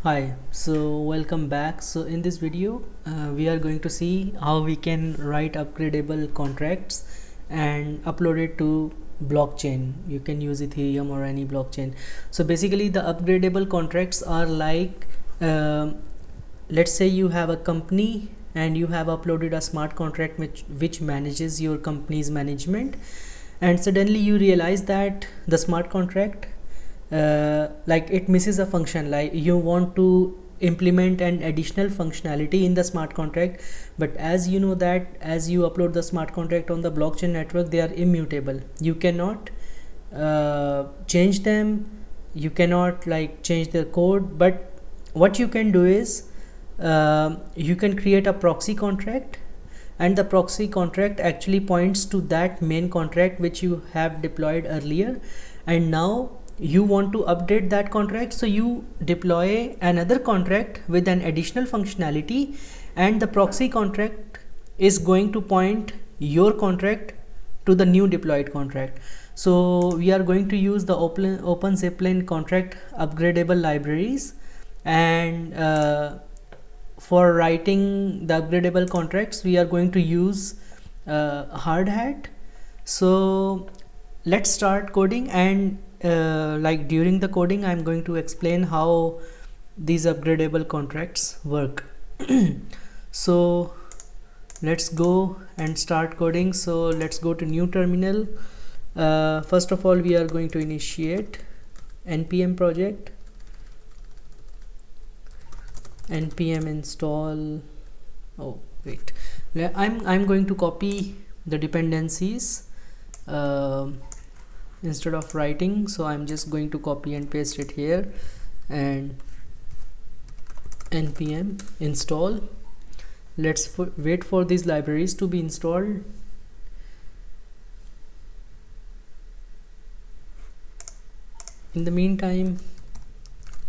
Hi, so welcome back. So in this video we are going to see how we can write upgradable contracts and upload it to blockchain. You can use Ethereum or any blockchain. So basically the upgradable contracts are like let's say you have a company and you have uploaded a smart contract which manages your company's management, and suddenly you realize that the smart contract like it misses a function, like you want to implement an additional functionality in the smart contract, but as you know that as you upload the smart contract on the blockchain network, they are immutable. You cannot change them, you cannot like change the code, but what you can do is you can create a proxy contract, and the proxy contract actually points to that main contract which you have deployed earlier, and now you want to update that contract, so you deploy another contract with an additional functionality, and the proxy contract is going to point your contract to the new deployed contract. So we are going to use the OpenZeppelin contract upgradable libraries, and for writing the upgradable contracts we are going to use Hardhat. So let's start coding, and like during the coding I'm going to explain how these upgradable contracts work. So let's go and start coding. So let's go to new terminal. First of all we are going to initiate npm project, npm install. Oh wait, I'm going to copy the dependencies instead of writing, so I'm just going to copy and paste it here, and npm install. Let's wait for these libraries to be installed. In the meantime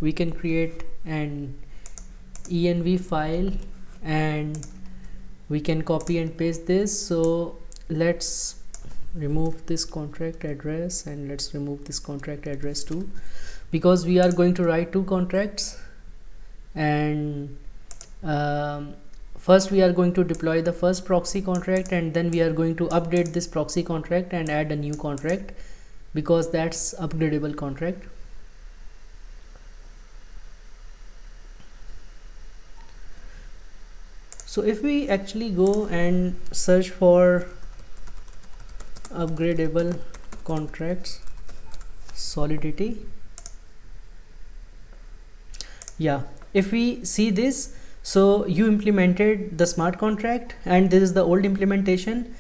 we can create an env file and we can copy and paste this. So let's remove this contract address and let's remove this contract address too, because we are going to write two contracts, and first we are going to deploy the first proxy contract, and then we are going to update this proxy contract and add a new contract because that's upgradable contract. So if we actually go and search for upgradable contracts solidity, yeah, if we see this, so you implemented the smart contract and this is the old implementation.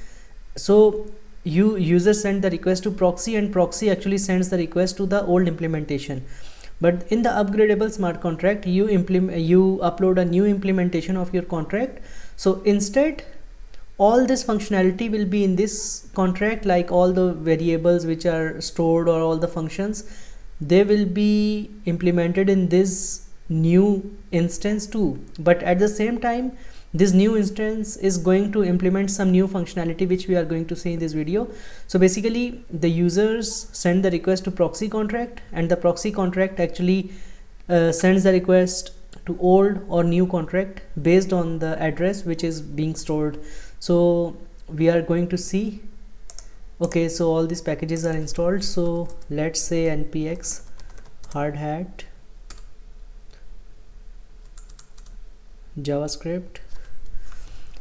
So user send the request to proxy, and proxy actually sends the request to the old implementation. But in the upgradable smart contract you upload a new implementation of your contract. So instead all this functionality will be in this contract, like all the variables which are stored or all the functions, they will be implemented in this new instance too. But at the same time this new instance is going to implement some new functionality which we are going to see in this video. So basically the users send the request to proxy contract, and the proxy contract actually sends the request to old or new contract based on the address which is being stored. So we are going to see, okay, so all these packages are installed. So let's say npx hardhat javascript,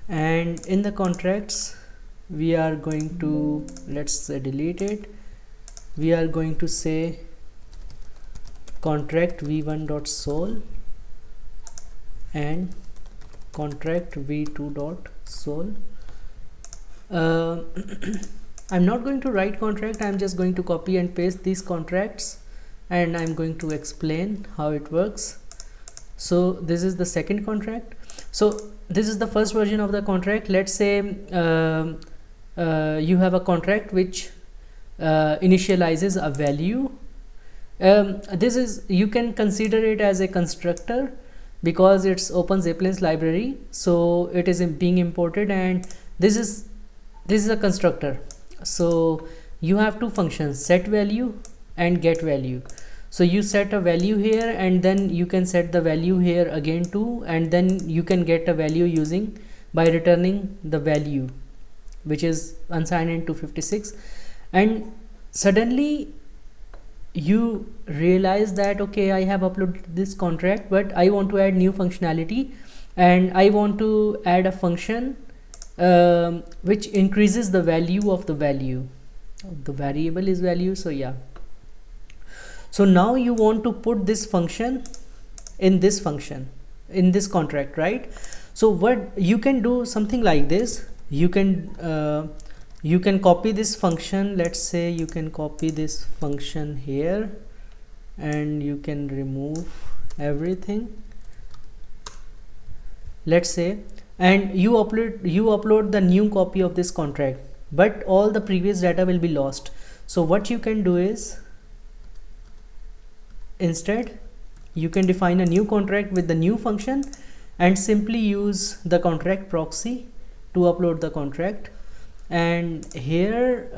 and in the contracts we are going to, let's delete it, we are going to say contract v1.sol and contract v2.sol. I'm not going to write contract, I'm just going to copy and paste these contracts, and I'm going to explain how it works. So this is the second contract. So this is the first version of the contract. Let's say you have a contract which initializes a value. This is, you can consider it as a constructor because it's OpenZeppelin's library, so it is being imported, and this is a constructor. So you have two functions, set value and get value. So you set a value here, and then you can set the value here again too, and then you can get a value using by returning the value, which is unsigned into 56. And suddenly you realize that, okay, I have uploaded this contract, but I want to add new functionality, and I want to add a function which increases the value of the value. The variable is value, so yeah. So now you want to put this function in this function, in this contract, right? So what you can do, something like this, you can copy this function. Let's say you can copy this function here, and you can remove everything, let's say, and you upload the new copy of this contract, but all the previous data will be lost. So what you can do is, instead you can define a new contract with the new function and simply use the contract proxy to upload the contract. And here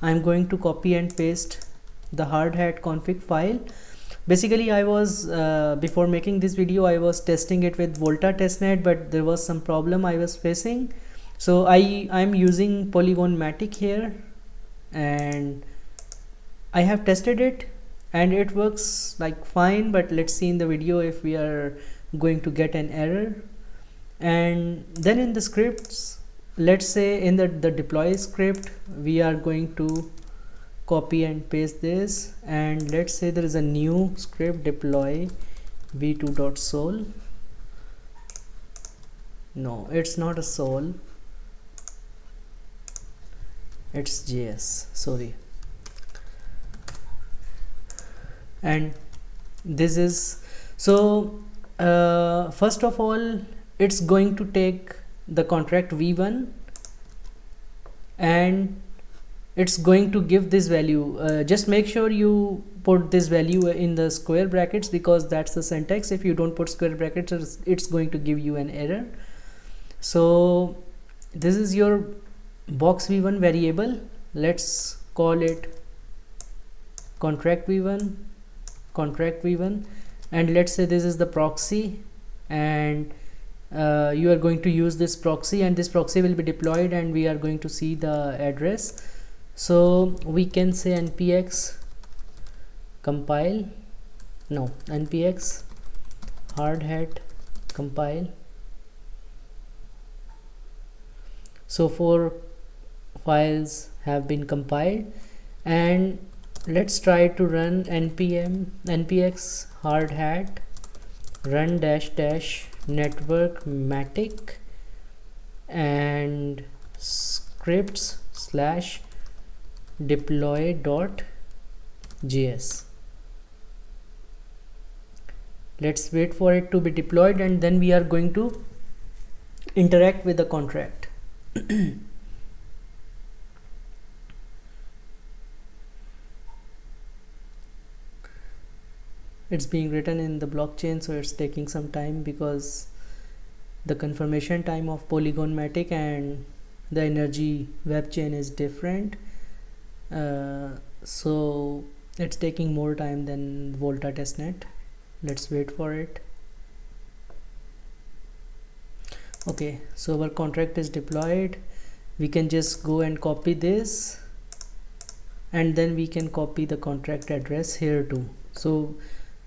I'm going to copy and paste the Hardhat config file. Basically I was before making this video, I was testing it with Volta testnet, but there was some problem I was facing. So I'm using Polygon-matic here, and I have tested it and it works like fine, but let's see in the video if we are going to get an error. And then in the scripts, let's say in the deploy script, we are going to copy and paste this, and let's say there is a new script, deploy v2.sol. no, it's not a sol, it's JS, sorry. And this is, so first of all, it's going to take the contract v1 and it's going to give this value. Just make sure you put this value in the square brackets, because that's the syntax. If you don't put square brackets, it's going to give you an error. So this is your box v1 variable. Let's call it contract v1, and let's say this is the proxy, and you are going to use this proxy, and this proxy will be deployed, and we are going to see the address. So we can say npx compile, no, npx hardhat compile. So 4 files have been compiled, and let's try to run npx hardhat run -- network matic and scripts / deploy.js. Let's wait for it to be deployed, and then we are going to interact with the contract. It's being written in the blockchain, so it's taking some time because the confirmation time of Polygon-matic and the energy web chain is different, so it's taking more time than Volta testnet. Let's wait for it. Okay, so our contract is deployed. We can just go and copy this, and then we can copy the contract address here too. So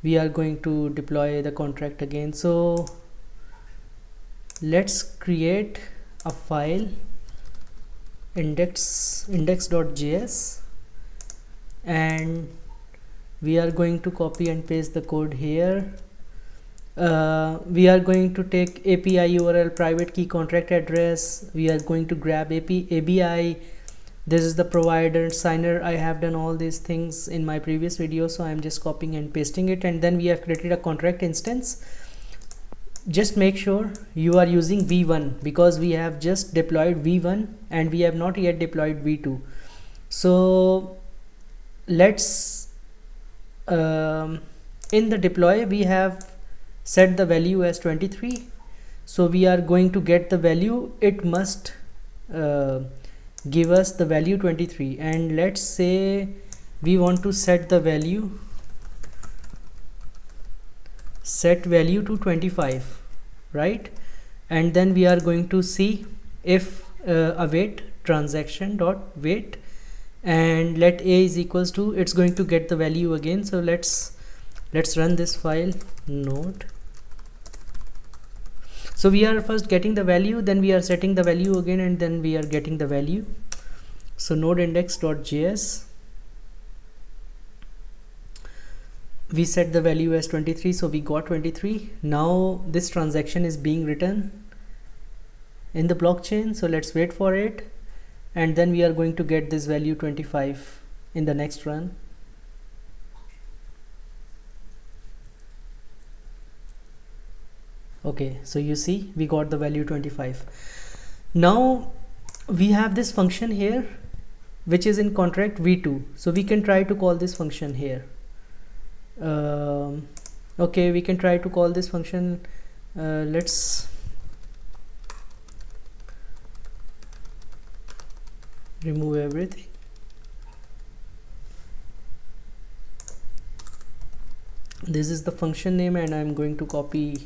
we are going to deploy the contract again. So let's create a file, index.js, and we are going to copy and paste the code here. We are going to take API URL, private key, contract address. We are going to grab ABI. This is the provider signer. I have done all these things in my previous video, so I'm just copying and pasting it. And then we have created a contract instance. Just make sure you are using v1, because we have just deployed v1 and we have not yet deployed v2. So let's in the deploy we have set the value as 23. So we are going to get the value. It must give us the value 23, and let's say we want to set the value set value to 25, right? And then we are going to see if await transaction dot wait, and let a is equals to, it's going to get the value again. So let's run this file node. So we are first getting the value, then we are setting the value again, and then we are getting the value. So node index.js, we set the value as 23, so we got 23. Now this transaction is being written in the blockchain, so let's wait for it, and then we are going to get this value 25 in the next run. Okay, so you see we got the value 25. Now we have this function here which is in contract v2, so we can try to call this function here. Okay, we can try to call this function. Let's remove everything. This is the function name, and I'm going to copy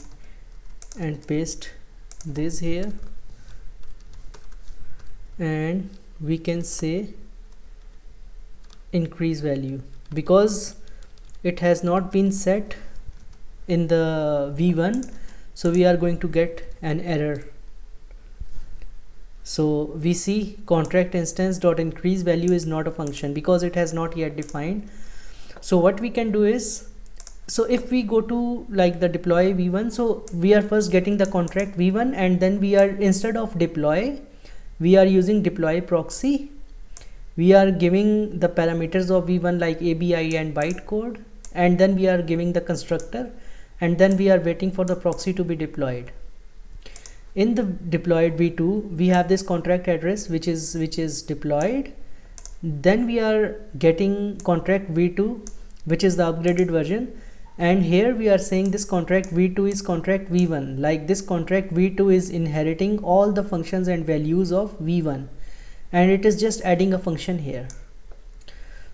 and paste this here, and we can say increase value, because it has not been set in the v1, so we are going to get an error. So we see contract instance dot increase value is not a function because it has not yet defined. So what we can do is, so if we go to like the deploy v1, so we are first getting the contract v1, and then we are, instead of deploy, we are using deploy proxy. We are giving the parameters of v1 like ABI and bytecode, and then we are giving the constructor, and then we are waiting for the proxy to be deployed. In the deployed v2, we have this contract address which is deployed. Then we are getting contract v2, which is the upgraded version, and here we are saying this contract v2 is contract v1, like this contract v2 is inheriting all the functions and values of v1, and it is just adding a function here.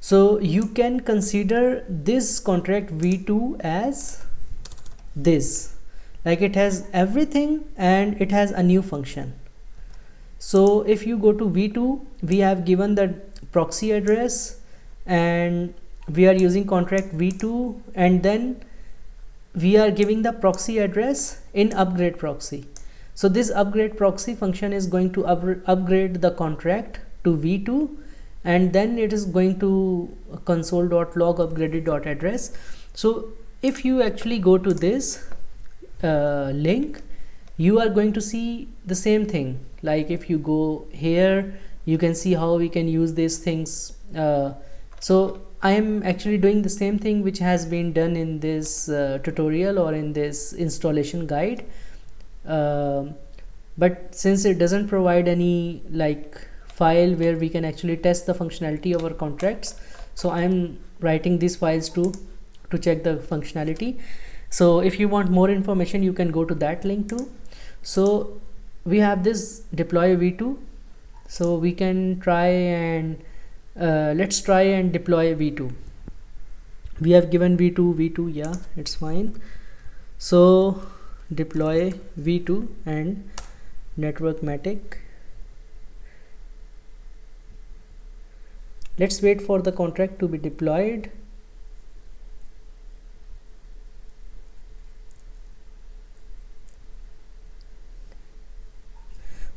So you can consider this contract v2 as this, like it has everything and it has a new function. So if you go to v2, we have given the proxy address, and we are using contract v2, and then we are giving the proxy address in upgrade proxy. So this upgrade proxy function is going to upgrade the contract to v2, and then it is going to console.log upgraded.address. So if you actually go to this link, you are going to see the same thing. Like if you go here, you can see how we can use these things. So I am actually doing the same thing which has been done in this tutorial or in this installation guide, but since it doesn't provide any like file where we can actually test the functionality of our contracts, so I am writing these files to check the functionality. So if you want more information, you can go to that link too. So we have this deploy v2, so we can try and let's try and deploy v2. We have given v2, yeah, it's fine. So deploy v2 and networkmatic. Let's wait for the contract to be deployed.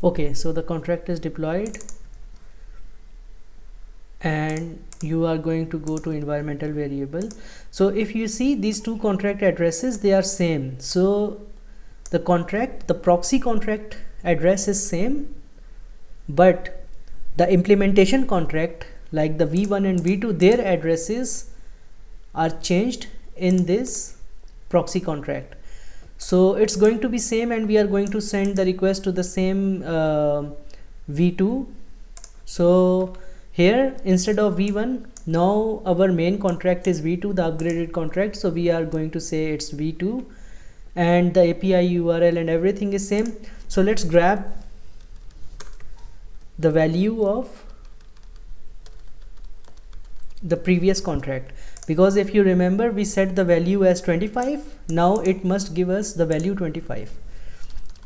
Okay, so the contract is deployed, and you are going to go to environmental variable. So if you see these two contract addresses, they are same. So the proxy contract address is same, but the implementation contract like the v1 and v2, their addresses are changed in this proxy contract. So it's going to be same, and we are going to send the request to the same v2. So here instead of v1, now our main contract is v2, the upgraded contract, so we are going to say it's v2, and the API URL and everything is same. So let's grab the value of the previous contract, because if you remember we set the value as 25, now it must give us the value 25.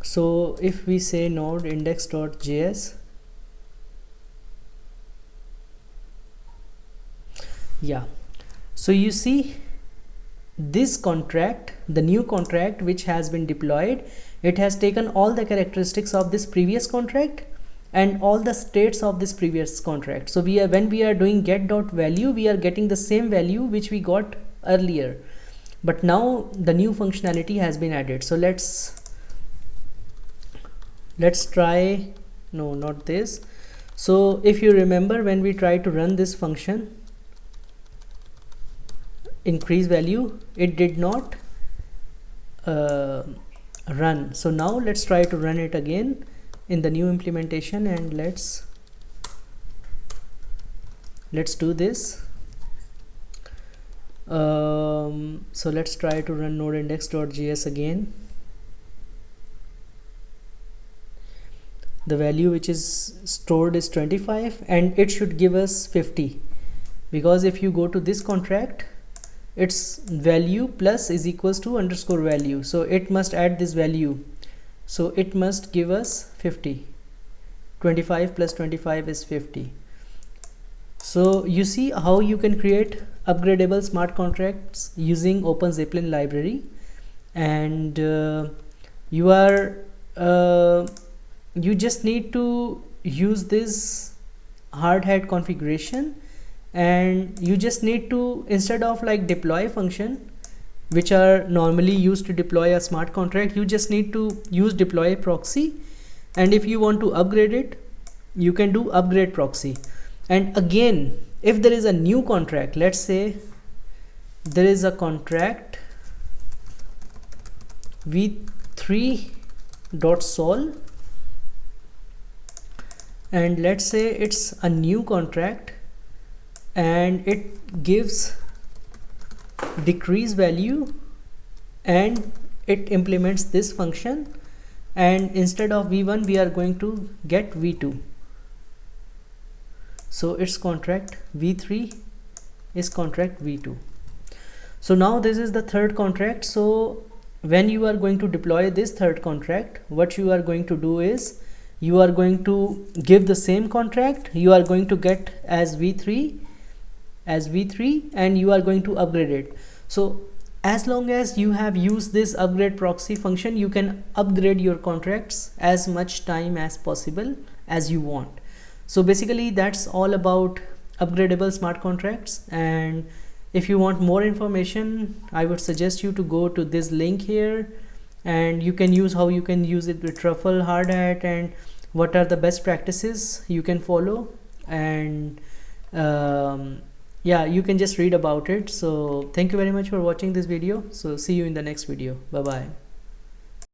So if we say node index.js, yeah, so you see this contract, the new contract which has been deployed, it has taken all the characteristics of this previous contract and all the states of this previous contract. So we are, when we are doing get.value, we are getting the same value which we got earlier, but now the new functionality has been added. So let's try, no, not this. So if you remember, when we try to run this function increase value, it did not run. So now let's try to run it again in the new implementation, and let's do this. So let's try to run node index.js again. The value which is stored is 25 and it should give us 50, because if you go to this contract, its value plus is equals to underscore value, so it must add this value, so it must give us 50. 25 plus 25 is 50. So you see how you can create upgradable smart contracts using OpenZeppelin library, and you just need to use this Hardhat configuration, and you just need to, instead of like deploy function which are normally used to deploy a smart contract, you just need to use deploy proxy, and if you want to upgrade it, you can do upgrade proxy. And again, if there is a new contract, let's say there is a contract v3.sol, and let's say it's a new contract and it gives decrease value and it implements this function, and instead of v1 we are going to get v2. So it's contract v3 is contract v2. So now this is the third contract. So when you are going to deploy this third contract, what you are going to do is you are going to give the same contract, you are going to get as v3 and you are going to upgrade it. So as long as you have used this upgrade proxy function, you can upgrade your contracts as much time as possible as you want. So basically that's all about upgradable smart contracts, and if you want more information, I would suggest you to go to this link here, and you can use how you can use it with Truffle, Hardhat, and what are the best practices you can follow, and yeah, you can just read about it. So thank you very much for watching this video. So see you in the next video. Bye bye.